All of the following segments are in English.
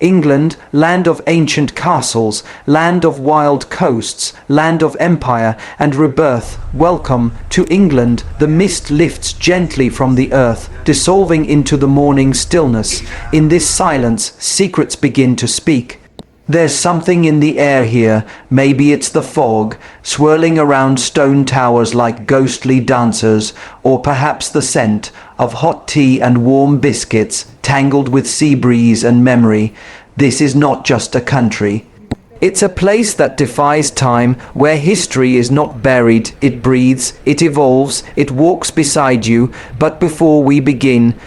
England, land of ancient castles, land of wild coasts, land of empire and rebirth. Welcome to England. The mist lifts gently from the earth, dissolving into the morning stillness. In this silence, secrets begin to speak. There's something in the air here, maybe it's the fog, swirling around stone towers like ghostly dancers, or perhaps the scent of hot tea and warm biscuits, tangled with sea breeze and memory. This is not just a country. It's a place that defies time, where history is not buried, it breathes, it evolves, it walks beside you. But before we begin,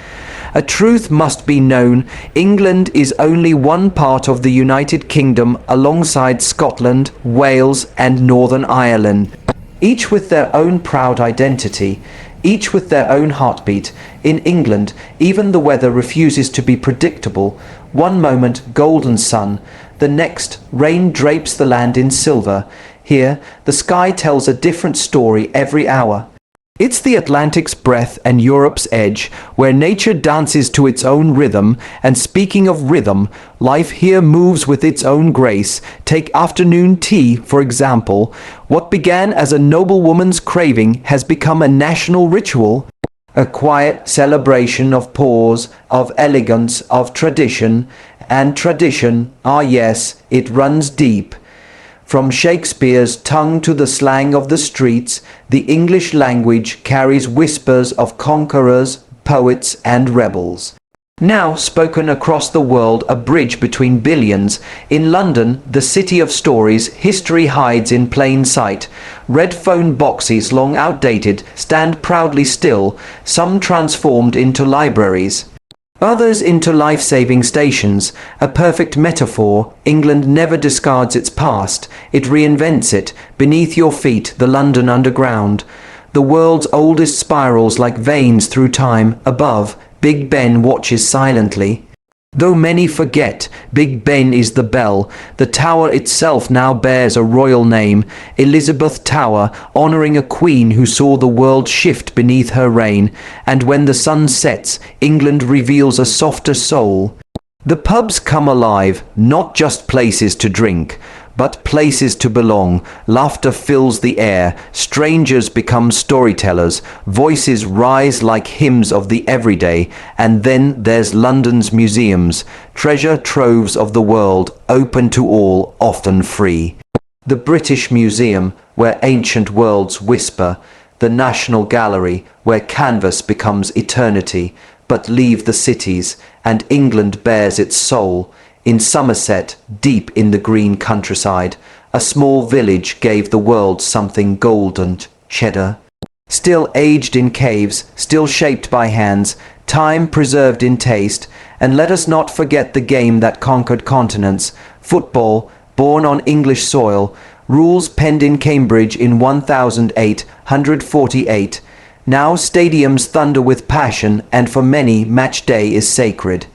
a truth must be known. England is only one part of the United Kingdom alongside Scotland, Wales and Northern Ireland, each with their own proud identity, each with their own heartbeat. In England, even the weather refuses to be predictable. One moment golden sun, the next rain drapes the land in silver. Here, the sky tells a different story every hour. It's the Atlantic's breath and Europe's edge, where nature dances to its own rhythm. And speaking of rhythm, life here moves with its own grace. Take afternoon tea, for example. What began as a noblewoman's craving has become a national ritual. A quiet celebration of pause, of elegance, of tradition. And tradition, ah yes, it runs deep. From Shakespeare's tongue to the slang of the streets, the English language carries whispers of conquerors, poets and rebels. Now spoken across the world, a bridge between billions. In London, the city of stories, history hides in plain sight. Red phone boxes, long outdated, stand proudly still, some transformed into libraries, others into life-saving stations. A perfect metaphor. England never discards its past. It reinvents it. Beneath your feet, the London Underground. The world's oldest spirals like veins through time. Above, Big Ben watches silently. Though many forget, Big Ben is the bell. The tower itself now bears a royal name, Elizabeth Tower, honouring a queen who saw the world shift beneath her reign. And when the sun sets, England reveals a softer soul. The pubs come alive, not just places to drink, but places to belong. Laughter fills the air, strangers become storytellers, voices rise like hymns of the everyday. And then there's London's museums, treasure troves of the world, open to all, often free. The British Museum, where ancient worlds whisper, the National Gallery, where canvas becomes eternity. But leave the cities, and England bears its soul. In Somerset, deep in the green countryside, a small village gave the world something golden, cheddar. Still aged in caves, still shaped by hands, time preserved in taste. And let us not forget the game that conquered continents. Football, born on English soil, rules penned in Cambridge in 1848. Now stadiums thunder with passion, and for many, match day is sacred.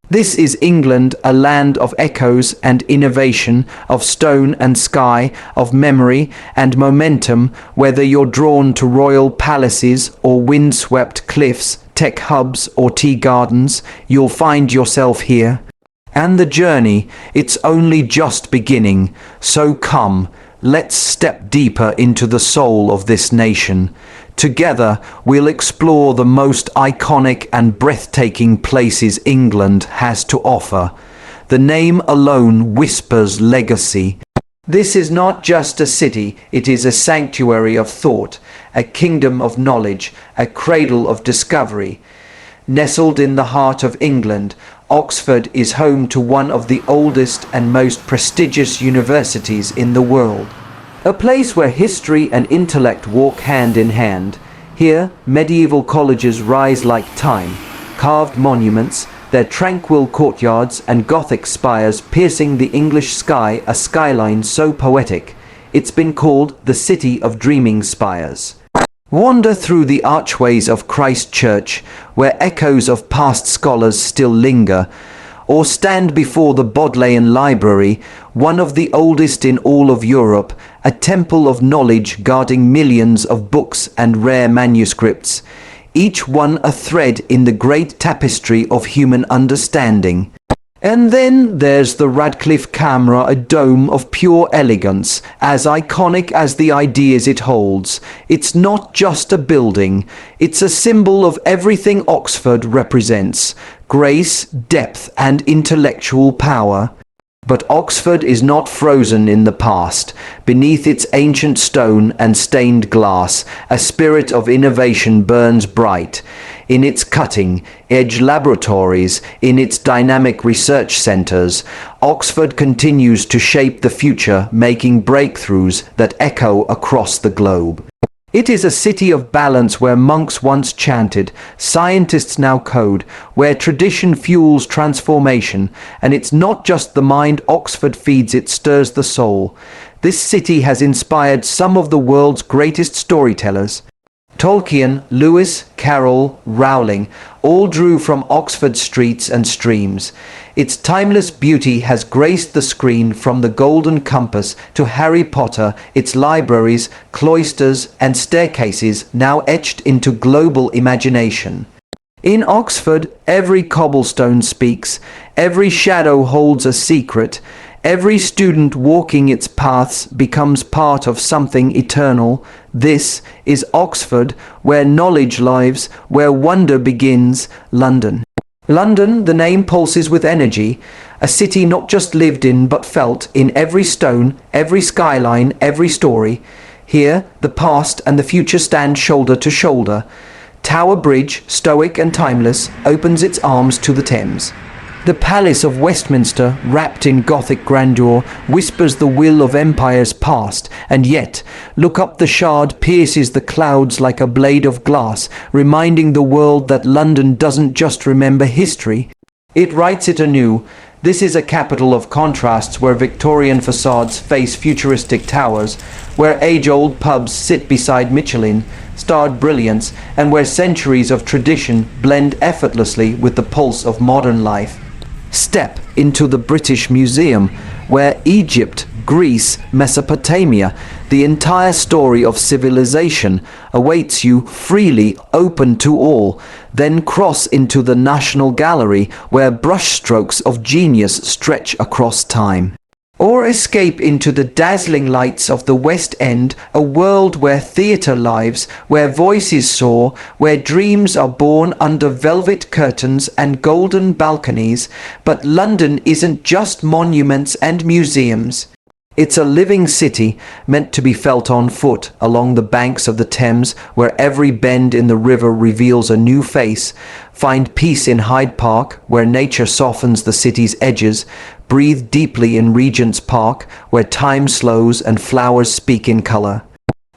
This is England, a land of echoes and innovation, of stone and sky, of memory and momentum. Whether you're drawn to royal palaces or windswept cliffs, tech hubs or tea gardens, you'll find yourself here. And the journey, it's only just beginning. So come, let's step deeper into the soul of this nation. Together, we'll explore the most iconic and breathtaking places England has to offer. The name alone whispers legacy. This is not just a city, it is a sanctuary of thought, a kingdom of knowledge, a cradle of discovery. Nestled in the heart of England, Oxford is home to one of the oldest and most prestigious universities in the world. A place where history and intellect walk hand in hand. Here, medieval colleges rise like time, carved monuments, their tranquil courtyards and Gothic spires piercing the English sky, a skyline so poetic, it's been called the City of Dreaming Spires. Wander through the archways of Christ Church, where echoes of past scholars still linger, or stand before the Bodleian Library, one of the oldest in all of Europe, a temple of knowledge guarding millions of books and rare manuscripts, each one a thread in the great tapestry of human understanding. And then there's the Radcliffe camera, a dome of pure elegance, as iconic as the ideas it holds. It's not just a building, it's a symbol of everything Oxford represents: grace, depth, and intellectual power. But Oxford is not frozen in the past. Beneath its ancient stone and stained glass, a spirit of innovation burns bright. In its cutting-edge laboratories, in its dynamic research centres, Oxford continues to shape the future, making breakthroughs that echo across the globe. It is a city of balance where monks once chanted, scientists now code, where tradition fuels transformation, and it's not just the mind Oxford feeds, it stirs the soul. This city has inspired some of the world's greatest storytellers. Tolkien, Lewis, Carroll, Rowling all drew from Oxford's streets and streams. Its timeless beauty has graced the screen, from the Golden Compass to Harry Potter, its libraries, cloisters, and staircases now etched into global imagination. In Oxford, every cobblestone speaks, every shadow holds a secret, every student walking its paths becomes part of something eternal. This is Oxford, where knowledge lives, where wonder begins, London. London, the name pulses with energy, a city not just lived in but felt in every stone, every skyline, every story. Here, the past and the future stand shoulder to shoulder. Tower Bridge, stoic and timeless, opens its arms to the Thames. The Palace of Westminster, wrapped in Gothic grandeur, whispers the will of empires past, and yet, look up, the Shard pierces the clouds like a blade of glass, reminding the world that London doesn't just remember history, it writes it anew. This is a capital of contrasts, where Victorian facades face futuristic towers, where age-old pubs sit beside Michelin-starred brilliance, and where centuries of tradition blend effortlessly with the pulse of modern life. Step into the British Museum, where Egypt, Greece, Mesopotamia, the entire story of civilization awaits you, freely open to all. Then cross into the National Gallery, where brushstrokes of genius stretch across time. Or escape into the dazzling lights of the West End, a world where theatre lives, where voices soar, where dreams are born under velvet curtains and golden balconies. But London isn't just monuments and museums. It's a living city, meant to be felt on foot, along the banks of the Thames, where every bend in the river reveals a new face. Find peace in Hyde Park, where nature softens the city's edges. Breathe deeply in Regent's Park, where time slows and flowers speak in colour.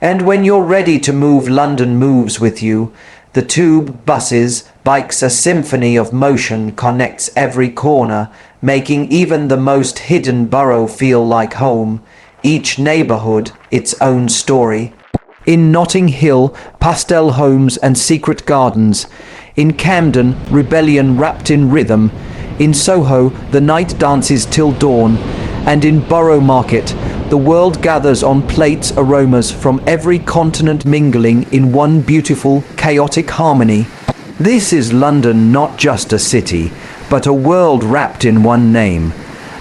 And when you're ready to move, London moves with you. The tube, buses, bikes, a symphony of motion connects every corner, making even the most hidden borough feel like home. Each neighbourhood its own story. In Notting Hill, pastel homes and secret gardens. In Camden, rebellion wrapped in rhythm. In Soho, the night dances till dawn. And in Borough Market, the world gathers on plates, aromas from every continent mingling in one beautiful, chaotic harmony. This is London, not just a city, but a world wrapped in one name.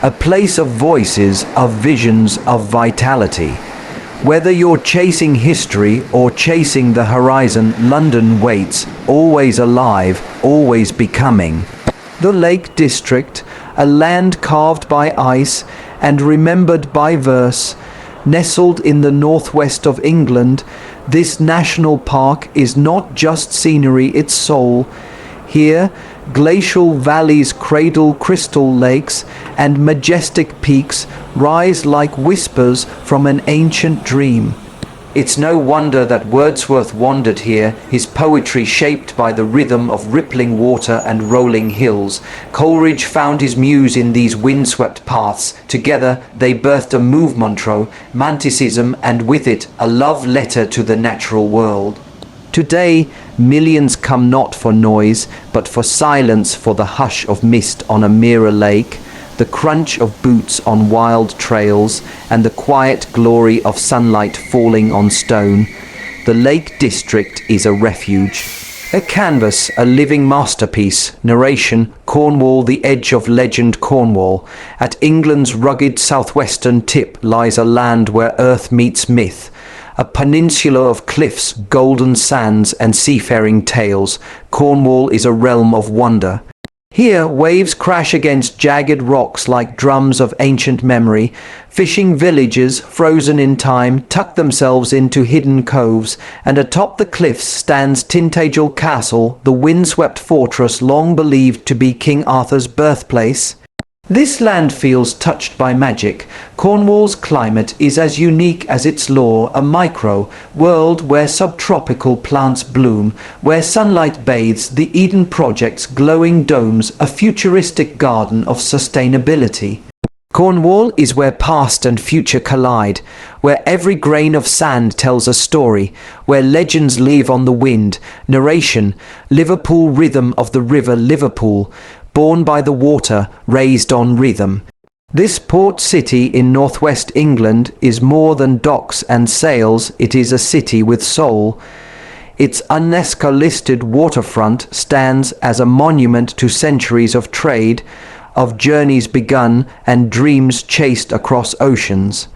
A place of voices, of visions, of vitality. Whether you're chasing history or chasing the horizon, London waits, always alive, always becoming. The Lake District, a land carved by ice and remembered by verse, nestled in the northwest of England, this national park is not just scenery, it's soul. Here, glacial valleys cradle crystal lakes, and majestic peaks rise like whispers from an ancient dream. It's no wonder that Wordsworth wandered here, his poetry shaped by the rhythm of rippling water and rolling hills. Coleridge found his muse in these windswept paths. Together they birthed a movement, romanticism, and with it a love letter to the natural world. Today, millions come not for noise, but for silence, for the hush of mist on a mirror lake, the crunch of boots on wild trails, and the quiet glory of sunlight falling on stone. The Lake District is a refuge, A canvas, a living masterpiece. Narration, Cornwall, the edge of legend. Cornwall. At England's rugged southwestern tip lies a land where earth meets myth. A peninsula of cliffs, golden sands, and seafaring tales. Cornwall is a realm of wonder. Here, waves crash against jagged rocks like drums of ancient memory. Fishing villages, frozen in time, tuck themselves into hidden coves, and atop the cliffs stands Tintagel Castle, the windswept fortress long believed to be King Arthur's birthplace. This land feels touched by magic. Cornwall's climate is as unique as its lore, a micro-world where subtropical plants bloom, where sunlight bathes the Eden Project's glowing domes, a futuristic garden of sustainability. Cornwall is where past and future collide, where every grain of sand tells a story, where legends live on the wind. Narration, Liverpool rhythm of the river Liverpool, born by the water, raised on rhythm. This port city in northwest England is more than docks and sails, it is a city with soul. Its UNESCO-listed waterfront stands as a monument to centuries of trade, of journeys begun and dreams chased across oceans.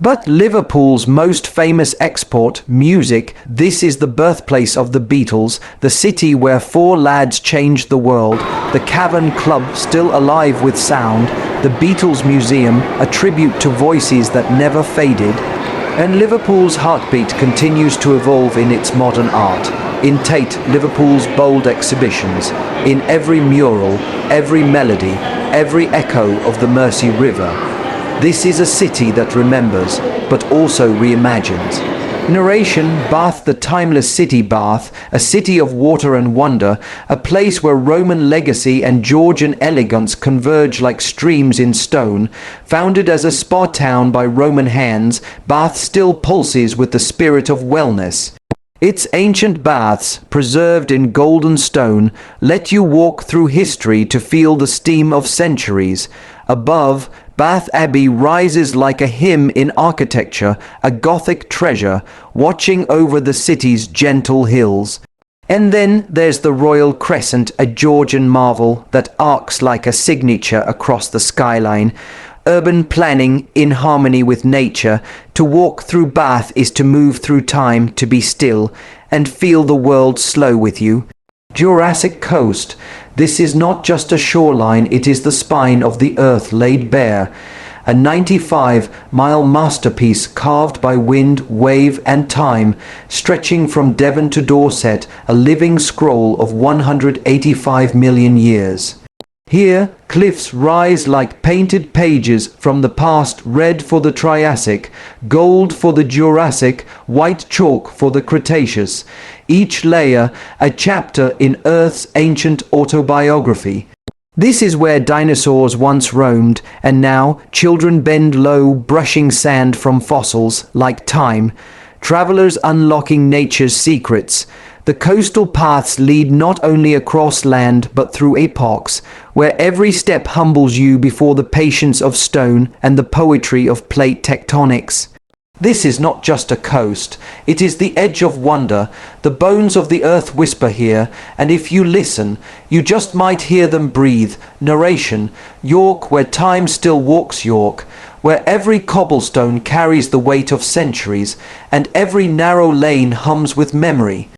But Liverpool's most famous export, music, this is the birthplace of the Beatles, the city where four lads changed the world, the Cavern Club still alive with sound, the Beatles Museum, a tribute to voices that never faded, and Liverpool's heartbeat continues to evolve in its modern art. In Tate, Liverpool's bold exhibitions, in every mural, every melody, every echo of the Mersey River. This is a city that remembers, but also reimagines. Narration, Bath, the timeless city. Bath, a city of water and wonder, a place where Roman legacy and Georgian elegance converge like streams in stone. Founded as a spa town by Roman hands, Bath still pulses with the spirit of wellness. Its ancient baths, preserved in golden stone, let you walk through history to feel the steam of centuries. Above, Bath Abbey rises like a hymn in architecture, a Gothic treasure, watching over the city's gentle hills. And then there's the Royal Crescent, a Georgian marvel that arcs like a signature across the skyline. Urban planning in harmony with nature. To walk through Bath is to move through time, to be still, and feel the world slow with you. Jurassic Coast. This is not just a shoreline, it is the spine of the earth laid bare. A 95-mile masterpiece carved by wind, wave and time, stretching from Devon to Dorset, a living scroll of 185 million years. Here, cliffs rise like painted pages from the past, red for the Triassic, gold for the Jurassic, white chalk for the Cretaceous. Each layer a chapter in Earth's ancient autobiography. This is where dinosaurs once roamed, and now children bend low, brushing sand from fossils like time. Travelers unlocking nature's secrets. The coastal paths lead not only across land but through epochs, where every step humbles you before the patience of stone and the poetry of plate tectonics. This is not just a coast, it is the edge of wonder. The bones of the earth whisper here, and if you listen, you just might hear them breathe. Narration, York, where time still walks York, where every cobblestone carries the weight of centuries, and every narrow lane hums with memory.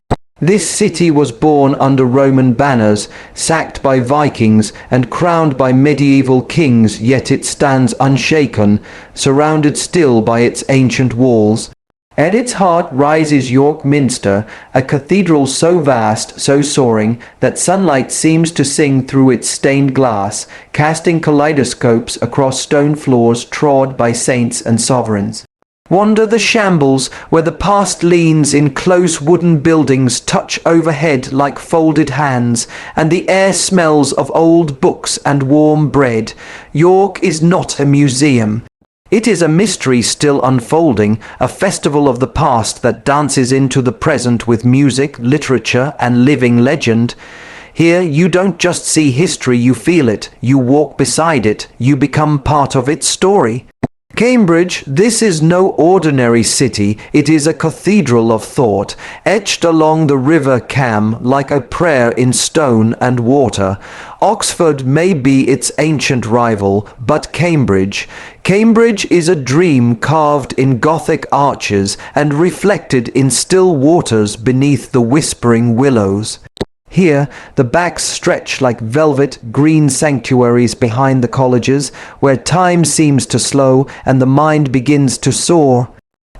This city was born under Roman banners, sacked by Vikings and crowned by medieval kings, yet it stands unshaken, surrounded still by its ancient walls. At its heart rises York Minster, a cathedral so vast, so soaring, that sunlight seems to sing through its stained glass, casting kaleidoscopes across stone floors trod by saints and sovereigns. Wander the shambles where the past leans in close wooden buildings touch overhead like folded hands, and the air smells of old books and warm bread. York is not a museum. It is a mystery still unfolding, a festival of the past that dances into the present with music, literature, and living legend. Here you don't just see history, you feel it, you walk beside it, you become part of its story. Cambridge, this is no ordinary city, it is a cathedral of thought, etched along the river Cam like a prayer in stone and water. Oxford may be its ancient rival, but Cambridge is a dream carved in Gothic arches and reflected in still waters beneath the whispering willows. Here, the backs stretch like velvet green sanctuaries behind the colleges, where time seems to slow and the mind begins to soar.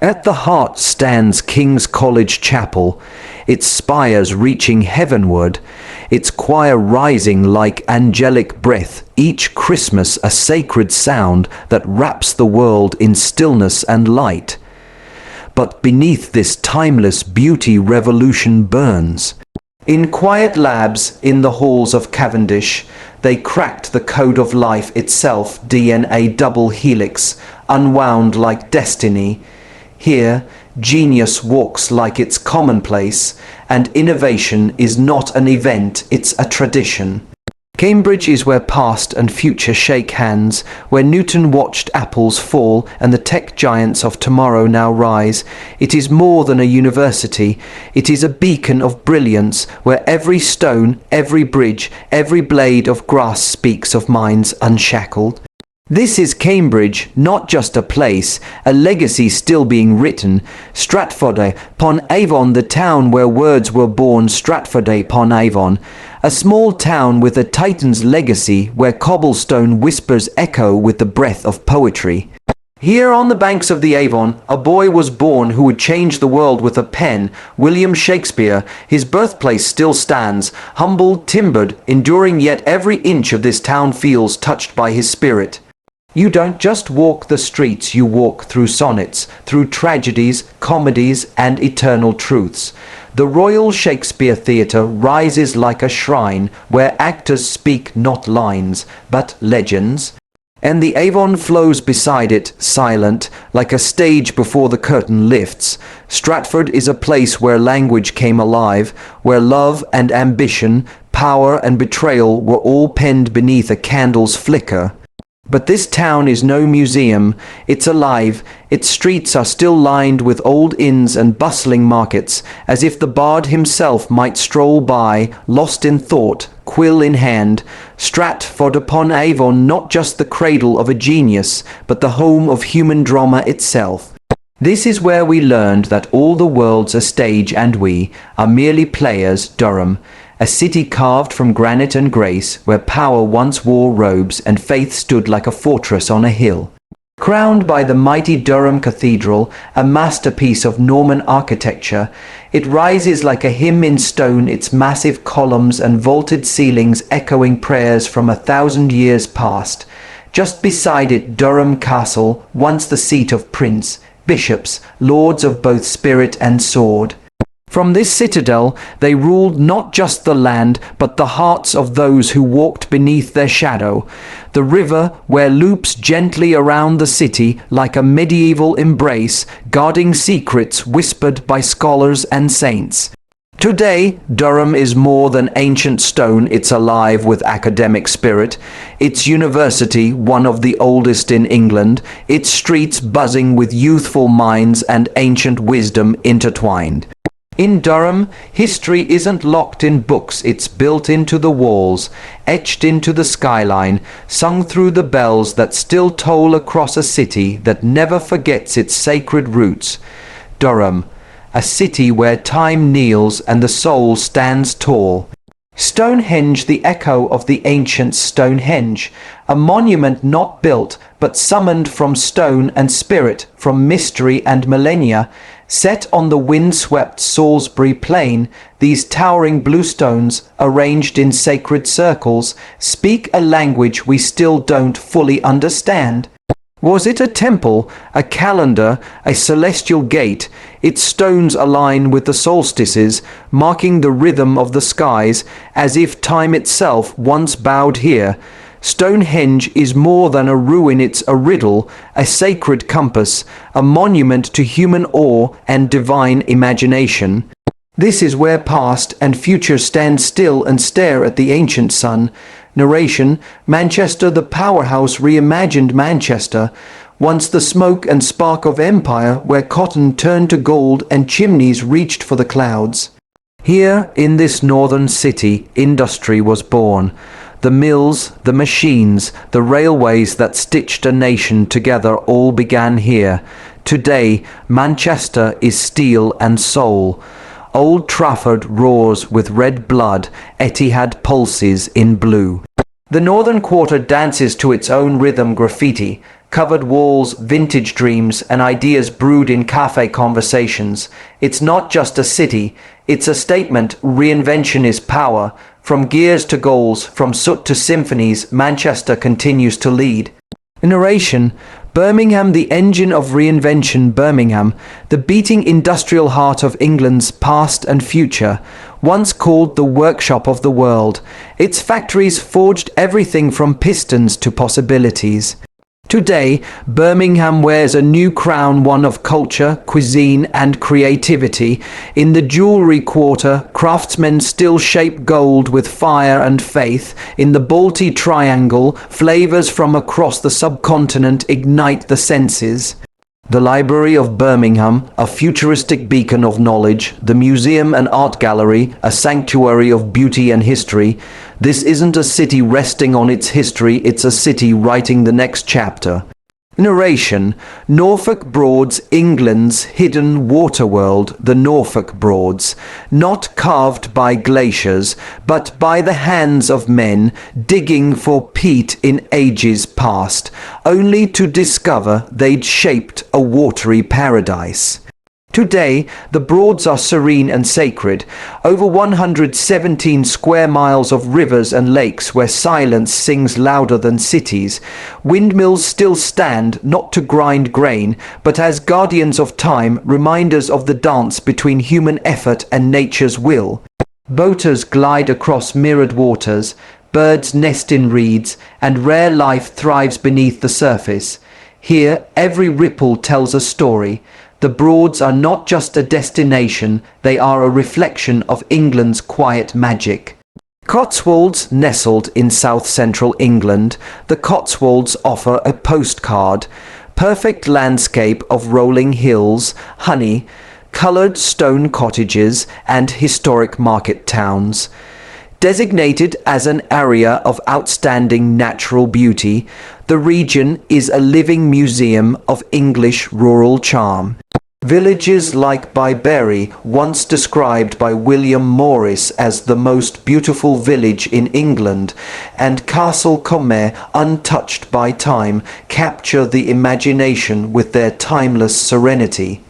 At the heart stands King's College Chapel, its spires reaching heavenward, its choir rising like angelic breath, each Christmas a sacred sound that wraps the world in stillness and light. But beneath this timeless beauty revolution burns. In quiet labs in the halls of Cavendish, they cracked the code of life itself, DNA double helix, unwound like destiny. Here, genius walks like it's commonplace, and innovation is not an event, it's a tradition. Cambridge is where past and future shake hands, where Newton watched apples fall and the tech giants of tomorrow now rise. It is more than a university, it is a beacon of brilliance, where every stone, every bridge, every blade of grass speaks of minds unshackled. This is Cambridge, not just a place, a legacy still being written. Stratford-upon-Avon, the town where words were born, Stratford-upon-Avon. A small town with a titan's legacy, where cobblestone whispers echo with the breath of poetry. Here on the banks of the Avon, a boy was born who would change the world with a pen, William Shakespeare. His birthplace still stands, humble, timbered, enduring, yet every inch of this town feels touched by his spirit. You don't just walk the streets, you walk through sonnets, through tragedies, comedies, and eternal truths. The Royal Shakespeare Theatre rises like a shrine where actors speak not lines, but legends. And the Avon flows beside it, silent, like a stage before the curtain lifts. Stratford is a place where language came alive, where love and ambition, power and betrayal were all penned beneath a candle's flicker. But this town is no museum, it's alive, its streets are still lined with old inns and bustling markets, as if the bard himself might stroll by, lost in thought, quill in hand. Stratford-upon-Avon, not just the cradle of a genius, but the home of human drama itself. This is where we learned that all the world's a stage and we are merely players. Durham, a city carved from granite and grace, where power once wore robes and faith stood like a fortress on a hill. Crowned by the mighty Durham Cathedral, a masterpiece of Norman architecture, it rises like a hymn in stone, its massive columns and vaulted ceilings echoing prayers from 1,000 years past. Just beside it, Durham Castle, once the seat of prince, bishops, lords of both spirit and sword. From this citadel they ruled not just the land, but the hearts of those who walked beneath their shadow. The river, where loops gently around the city like a medieval embrace, guarding secrets whispered by scholars and saints. Today, Durham is more than ancient stone, it's alive with academic spirit. Its university, one of the oldest in England, its streets buzzing with youthful minds and ancient wisdom intertwined. In Durham, history isn't locked in books, it's built into the walls, etched into the skyline, sung through the bells that still toll across a city that never forgets its sacred roots. Durham, a city where time kneels and the soul stands tall. Stonehenge, the echo of the ancient Stonehenge, a monument not built but summoned from stone and spirit, from mystery and millennia. Set on the wind-swept Salisbury plain, these towering bluestones, arranged in sacred circles, speak a language we still don't fully understand. Was it a temple, a calendar, a celestial gate? Its stones align with the solstices, marking the rhythm of the skies, as if time itself once bowed here. Stonehenge is more than a ruin, it's a riddle, a sacred compass, a monument to human awe and divine imagination. This is where past and future stand still and stare at the ancient sun. Narration: Manchester, the powerhouse reimagined Manchester, once the smoke and spark of empire, where cotton turned to gold and chimneys reached for the clouds. Here, in this northern city, industry was born. The mills, the machines, the railways that stitched a nation together all began here. Today, Manchester is steel and soul. Old Trafford roars with red blood, Etihad pulses in blue. The northern quarter dances to its own rhythm graffiti, covered walls, vintage dreams, and ideas brewed in cafe conversations. It's not just a city, it's a statement. Reinvention is power. From gears to goals, from soot to symphonies, Manchester continues to lead. Narration: Birmingham, the engine of reinvention. Birmingham, the beating industrial heart of England's past and future, once called the workshop of the world. Its factories forged everything from pistons to possibilities. Today, Birmingham wears a new crown, one of culture, cuisine, and creativity. In the jewelry quarter, craftsmen still shape gold with fire and faith. In the Balti Triangle, flavors from across the subcontinent ignite the senses. The Library of Birmingham, a futuristic beacon of knowledge, the museum and art gallery, a sanctuary of beauty and history. This isn't a city resting on its history, it's a city writing the next chapter. Narration: Norfolk Broads, England's hidden water world, the Norfolk Broads, not carved by glaciers, but by the hands of men digging for peat in ages past, only to discover they'd shaped a watery paradise. Today, the Broads are serene and sacred, over 117 square miles of rivers and lakes where silence sings louder than cities. Windmills still stand, not to grind grain, but as guardians of time, reminders of the dance between human effort and nature's will. Boaters glide across mirrored waters, birds nest in reeds, and rare life thrives beneath the surface. Here, every ripple tells a story. The Broads are not just a destination, they are a reflection of England's quiet magic. Cotswolds, nestled in south-central England, the Cotswolds offer a postcard. Perfect landscape of rolling hills, honey, coloured stone cottages, and historic market towns. Designated as an area of outstanding natural beauty, the region is a living museum of English rural charm. Villages like Byberry, once described by William Morris as the most beautiful village in England, and Castle Comer, untouched by time, capture the imagination with their timeless serenity.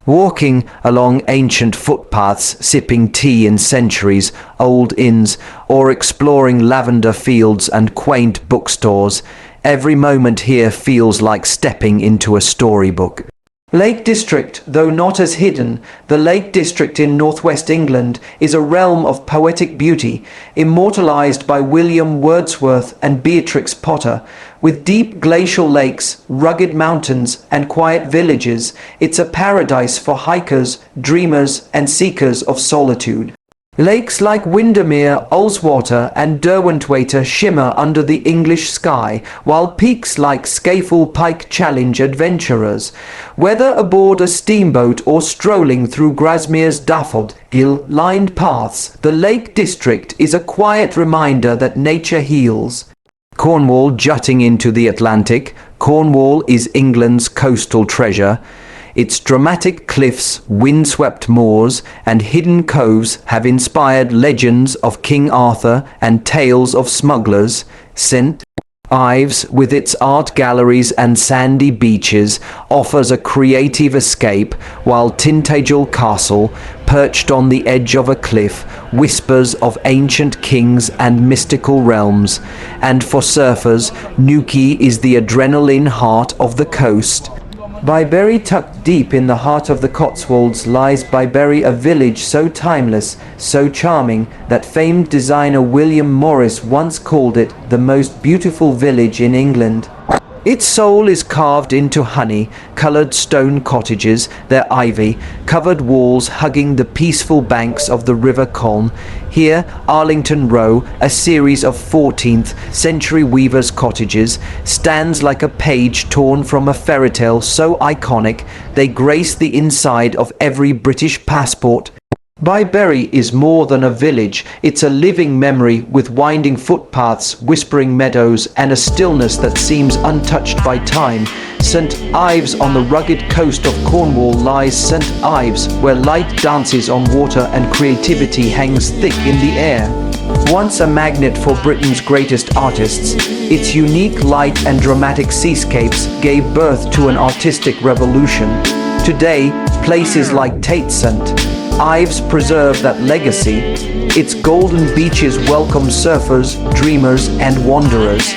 Walking along ancient footpaths, sipping tea in centuries-old inns, or exploring lavender fields and quaint bookstores, every moment here feels like stepping into a storybook. Lake District, though not as hidden, the Lake District in northwest England is a realm of poetic beauty, immortalized by William Wordsworth and Beatrix Potter. With deep glacial lakes, rugged mountains, and quiet villages, it's a paradise for hikers, dreamers, and seekers of solitude. Lakes like Windermere, Ullswater, and Derwentwater shimmer under the English sky, while peaks like Scafell Pike challenge adventurers. Whether aboard a steamboat or strolling through Grasmere's daffodil-lined paths, the Lake District is a quiet reminder that nature heals. Cornwall jutting into the Atlantic, Cornwall is England's coastal treasure. Its dramatic cliffs, windswept moors, and hidden coves have inspired legends of King Arthur and tales of smugglers. St. Ives, with its art galleries and sandy beaches, offers a creative escape, while Tintagel Castle, perched on the edge of a cliff, whispers of ancient kings and mystical realms. And for surfers, Newquay is the adrenaline heart of the coast. Byberry, tucked deep in the heart of the Cotswolds, lies Byberry, a village so timeless, so charming, that famed designer William Morris once called it the most beautiful village in England. Its soul is carved into honey-coloured stone cottages, their ivy-covered walls hugging the peaceful banks of the River Colne. Here, Arlington Row, a series of 14th-century weavers' cottages, stands like a page torn from a fairy tale so iconic they grace the inside of every British passport. Byberry is more than a village, it's a living memory with winding footpaths, whispering meadows, and a stillness that seems untouched by time. St. Ives on the rugged coast of Cornwall lies St. Ives, where light dances on water and creativity hangs thick in the air. Once a magnet for Britain's greatest artists, its unique light and dramatic seascapes gave birth to an artistic revolution. Today, places like Tate St. Ives preserve that legacy. Its golden beaches welcome surfers, dreamers, and wanderers.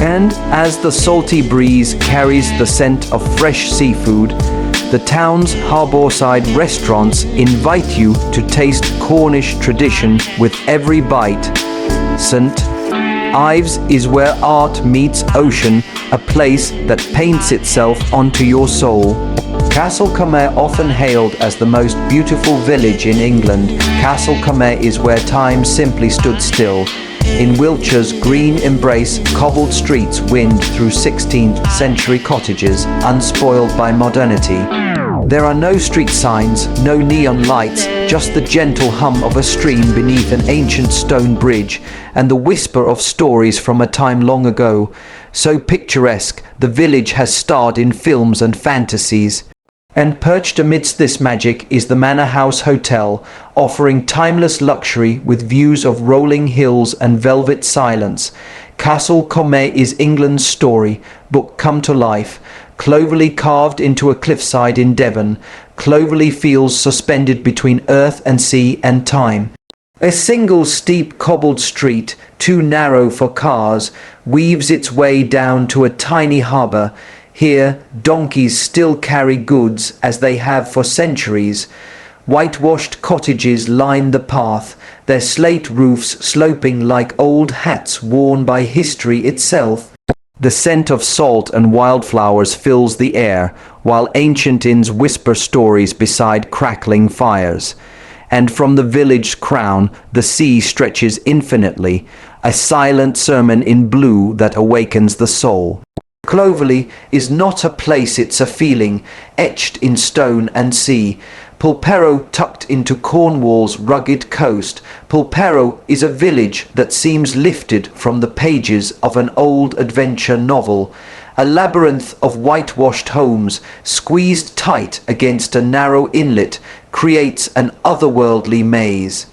And as the salty breeze carries the scent of fresh seafood, the town's harbourside restaurants invite you to taste Cornish tradition with every bite. St. Ives is where art meets ocean, a place that paints itself onto your soul. Castlecomer, often hailed as the most beautiful village in England, Castlecomer is where time simply stood still. In Wiltshire's green embrace, cobbled streets wind through 16th century cottages, unspoiled by modernity. There are no street signs, no neon lights, just the gentle hum of a stream beneath an ancient stone bridge, and the whisper of stories from a time long ago. So picturesque, the village has starred in films and fantasies. And perched amidst this magic is the Manor House Hotel, offering timeless luxury with views of rolling hills and velvet silence. Castlecomer is England's story, book come to life. Cloverley carved into a cliffside in Devon, Cloverley feels suspended between earth and sea and time. A single steep cobbled street, too narrow for cars, weaves its way down to a tiny harbour. Here, donkeys still carry goods as they have for centuries. Whitewashed cottages line the path, their slate roofs sloping like old hats worn by history itself. The scent of salt and wildflowers fills the air, while ancient inns whisper stories beside crackling fires. And from the village's crown, the sea stretches infinitely, a silent sermon in blue that awakens the soul. Cloverley is not a place, it's a feeling, etched in stone and sea. Pulpero tucked into Cornwall's rugged coast, Pulpero is a village that seems lifted from the pages of an old adventure novel. A labyrinth of whitewashed homes, squeezed tight against a narrow inlet, creates an otherworldly maze.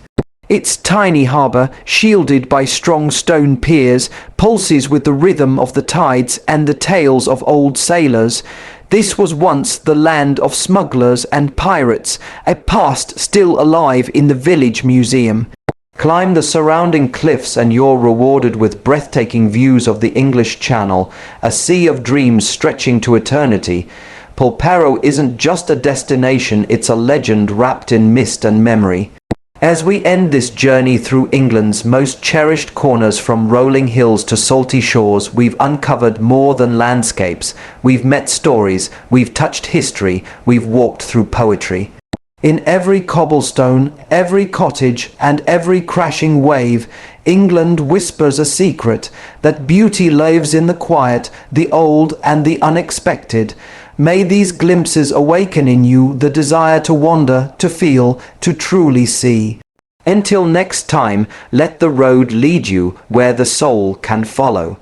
Its tiny harbour, shielded by strong stone piers, pulses with the rhythm of the tides and the tales of old sailors. This was once the land of smugglers and pirates, a past still alive in the village museum. Climb the surrounding cliffs and you're rewarded with breathtaking views of the English Channel, a sea of dreams stretching to eternity. Pulpero isn't just a destination, it's a legend wrapped in mist and memory. As we end this journey through England's most cherished corners, from rolling hills to salty shores, we've uncovered more than landscapes. We've met stories, we've touched history, we've walked through poetry. In every cobblestone, every cottage, and every crashing wave, England whispers a secret, that beauty lives in the quiet, the old, and the unexpected. May these glimpses awaken in you the desire to wander, to feel, to truly see. Until next time, let the road lead you where the soul can follow.